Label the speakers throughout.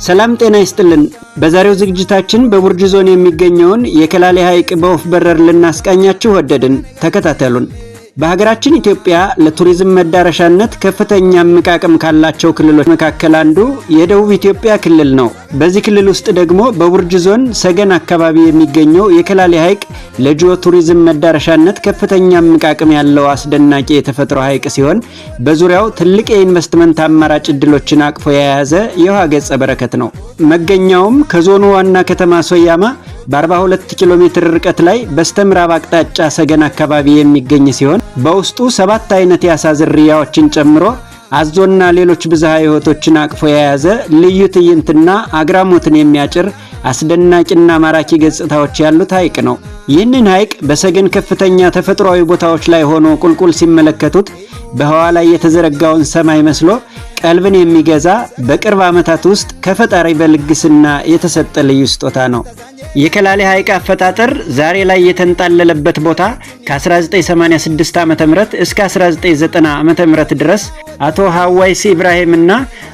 Speaker 1: ሰላም ጤና ይስጥልን። በዛሬው ዝግጅታችን በቡርጅ ዞን የሚገኘውን የከላሌ ሐይቅ በወፍ በረር ልናስቃኛችሁ ወደድን። ተከታተሉን። በሀገራችን ኢትዮጵያ ለቱሪዝም መዳረሻነት ከፍተኛ አቅም ካላቸው ክልሎች መካከል አንዱ የደቡብ ኢትዮጵያ ክልል ነው። በዚህ ክልል ውስጥ ደግሞ በቡርጅ ዞን ሰገን አካባቢ የሚገኘው የከላሌ ሐይቅ ለጂኦ ቱሪዝም መዳረሻነት ከፍተኛ አቅም ያለው አስደናቂ የተፈጥሮ ሐይቅ ሲሆን በዙሪያው ትልቅ የኢንቨስትመንት አማራጭ እድሎችን አቅፎ የያዘ የውሃ ገጸ በረከት ነው። መገኛውም ከዞኑ ዋና ከተማ ሶያማ በ42 ኪሎ ሜትር ርቀት ላይ በስተምዕራብ አቅጣጫ ሰገን አካባቢ የሚገኝ ሲሆን በውስጡ 7 አይነት የአሳ ዝርያዎችን ጨምሮ አዞና ሌሎች ብዝሃ ሕይወቶችን አቅፎ የያዘ ልዩ ትዕይንትና አግራሞትን የሚያጭር አስደናቂና ማራኪ ገጽታዎች ያሉት ሐይቅ ነው። ይህንን ሐይቅ በሰገን ከፍተኛ ተፈጥሯዊ ቦታዎች ላይ ሆኖ ቁልቁል ሲመለከቱት በህዋ ላይ የተዘረጋውን ሰማይ መስሎ ቀልብን የሚገዛ በቅርብ ዓመታት ውስጥ ከፈጣሪ በልግስና የተሰጠ ልዩ ስጦታ ነው። የከላሌ ሐይቅ አፈጣጠር ዛሬ ላይ የተንጣለለበት ቦታ ከ1986 ዓ.ም እስከ 1990 ዓ.ም ድረስ አቶ ሐዋይሲ ኢብራሂምና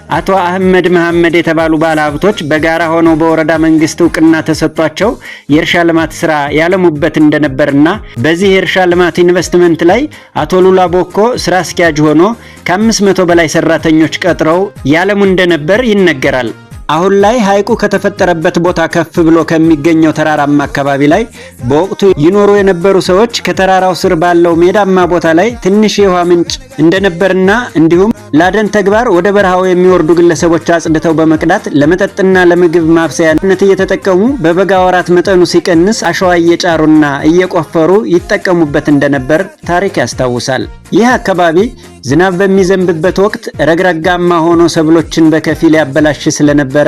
Speaker 1: አቶ አህመድ መሐመድ የተባሉ ባለሀብቶች በጋራ ሆነው በወረዳ መንግስት ዕውቅና ተሰጥቷቸው የእርሻ ልማት ስራ ያለሙበት እንደነበርና በዚህ የእርሻ ልማት ኢንቨስትመንት ላይ አቶ ሉላ ቦኮ ስራ አስኪያጅ ሆኖ ከ500 በላይ ሰራተኞች ቀጥረው ያለሙ እንደነበር ይነገራል። አሁን ላይ ሐይቁ ከተፈጠረበት ቦታ ከፍ ብሎ ከሚገኘው ተራራማ አካባቢ ላይ በወቅቱ ይኖሩ የነበሩ ሰዎች ከተራራው ስር ባለው ሜዳማ ቦታ ላይ ትንሽ የውሃ ምንጭ እንደነበርና እንዲሁም ለአደን ተግባር ወደ በረሃው የሚወርዱ ግለሰቦች አጽድተው በመቅዳት ለመጠጥና ለምግብ ማብሰያነት እየተጠቀሙ በበጋ ወራት መጠኑ ሲቀንስ አሸዋ እየጫሩና እየቆፈሩ ይጠቀሙበት እንደነበር ታሪክ ያስታውሳል። ይህ አካባቢ ዝናብ በሚዘንብበት ወቅት ረግረጋማ ሆኖ ሰብሎችን በከፊል ያበላሽ ስለነበረ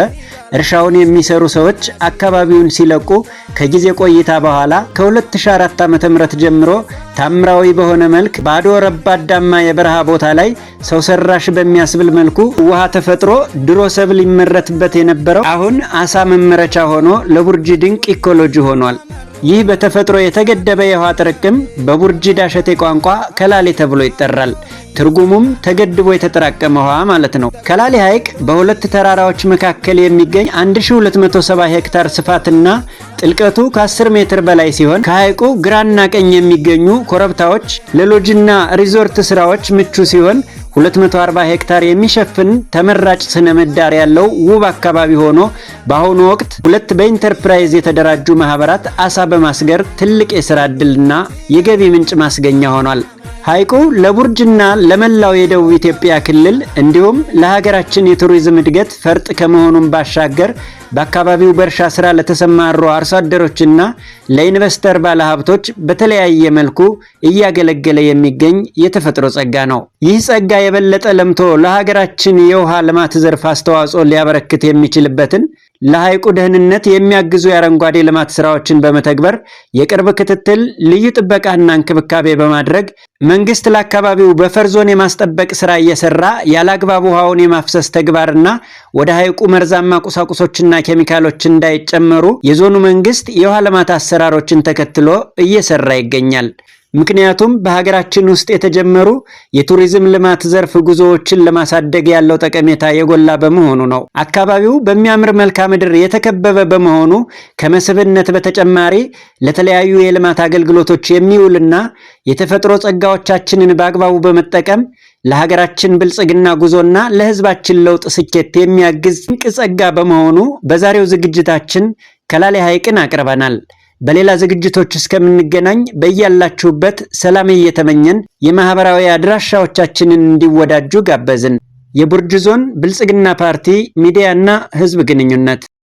Speaker 1: እርሻውን የሚሰሩ ሰዎች አካባቢውን ሲለቁ ከጊዜ ቆይታ በኋላ ከ2004 ዓ.ም ጀምሮ ታምራዊ በሆነ መልክ ባዶ ረባዳማ የበረሃ ቦታ ላይ ሰው ሰራሽ በሚያስብል መልኩ ውሃ ተፈጥሮ ድሮ ሰብል ይመረትበት የነበረው አሁን አሳ መመረቻ ሆኖ ለቡርጅ ድንቅ ኢኮሎጂ ሆኗል። ይህ በተፈጥሮ የተገደበ የውሃ ጥርቅም በቡርጅ ዳሸቴ ቋንቋ ከላሌ ተብሎ ይጠራል። ትርጉሙም ተገድቦ የተጠራቀመ ውሃ ማለት ነው። ከላሌ ሐይቅ በሁለት ተራራዎች መካከል የሚገኝ 1270 ሄክታር ስፋትና ጥልቀቱ ከ10 ሜትር በላይ ሲሆን ከሐይቁ ግራና ቀኝ የሚገኙ ኮረብታዎች ለሎጅና ሪዞርት ስራዎች ምቹ ሲሆን 240 ሄክታር የሚሸፍን ተመራጭ ስነ ምህዳር ያለው ውብ አካባቢ ሆኖ በአሁኑ ወቅት 2 በኢንተርፕራይዝ የተደራጁ ማህበራት አሳ በማስገር ትልቅ የሥራ ዕድልና የገቢ ምንጭ ማስገኛ ሆኗል። ሐይቁ ለቡርጅና ለመላው የደቡብ ኢትዮጵያ ክልል እንዲሁም ለሀገራችን የቱሪዝም እድገት ፈርጥ ከመሆኑም ባሻገር በአካባቢው በእርሻ ስራ ለተሰማሩ አርሶ አደሮችና ለኢንቨስተር ባለሀብቶች በተለያየ መልኩ እያገለገለ የሚገኝ የተፈጥሮ ጸጋ ነው። ይህ ጸጋ የበለጠ ለምቶ ለሀገራችን የውሃ ልማት ዘርፍ አስተዋጽኦ ሊያበረክት የሚችልበትን ለሐይቁ ደህንነት የሚያግዙ የአረንጓዴ ልማት ስራዎችን በመተግበር የቅርብ ክትትል፣ ልዩ ጥበቃና እንክብካቤ በማድረግ መንግስት ለአካባቢው በፈር ዞን የማስጠበቅ ስራ እየሰራ ያላግባብ ውሃውን የማፍሰስ ተግባርና ወደ ሐይቁ መርዛማ ቁሳቁሶችና ኬሚካሎች እንዳይጨመሩ የዞኑ መንግስት የውሃ ልማት አሰራሮችን ተከትሎ እየሰራ ይገኛል። ምክንያቱም በሀገራችን ውስጥ የተጀመሩ የቱሪዝም ልማት ዘርፍ ጉዞዎችን ለማሳደግ ያለው ጠቀሜታ የጎላ በመሆኑ ነው። አካባቢው በሚያምር መልክዓ ምድር የተከበበ በመሆኑ ከመስህብነት በተጨማሪ ለተለያዩ የልማት አገልግሎቶች የሚውልና የተፈጥሮ ጸጋዎቻችንን በአግባቡ በመጠቀም ለሀገራችን ብልጽግና ጉዞና ለህዝባችን ለውጥ ስኬት የሚያግዝ ድንቅ ጸጋ በመሆኑ በዛሬው ዝግጅታችን ከላሌ ሐይቅን አቅርበናል። በሌላ ዝግጅቶች እስከምንገናኝ በእያላችሁበት ሰላም እየተመኘን የማህበራዊ አድራሻዎቻችንን እንዲወዳጁ ጋበዝን። የቡርጅ ዞን ብልጽግና ፓርቲ ሚዲያና ህዝብ ግንኙነት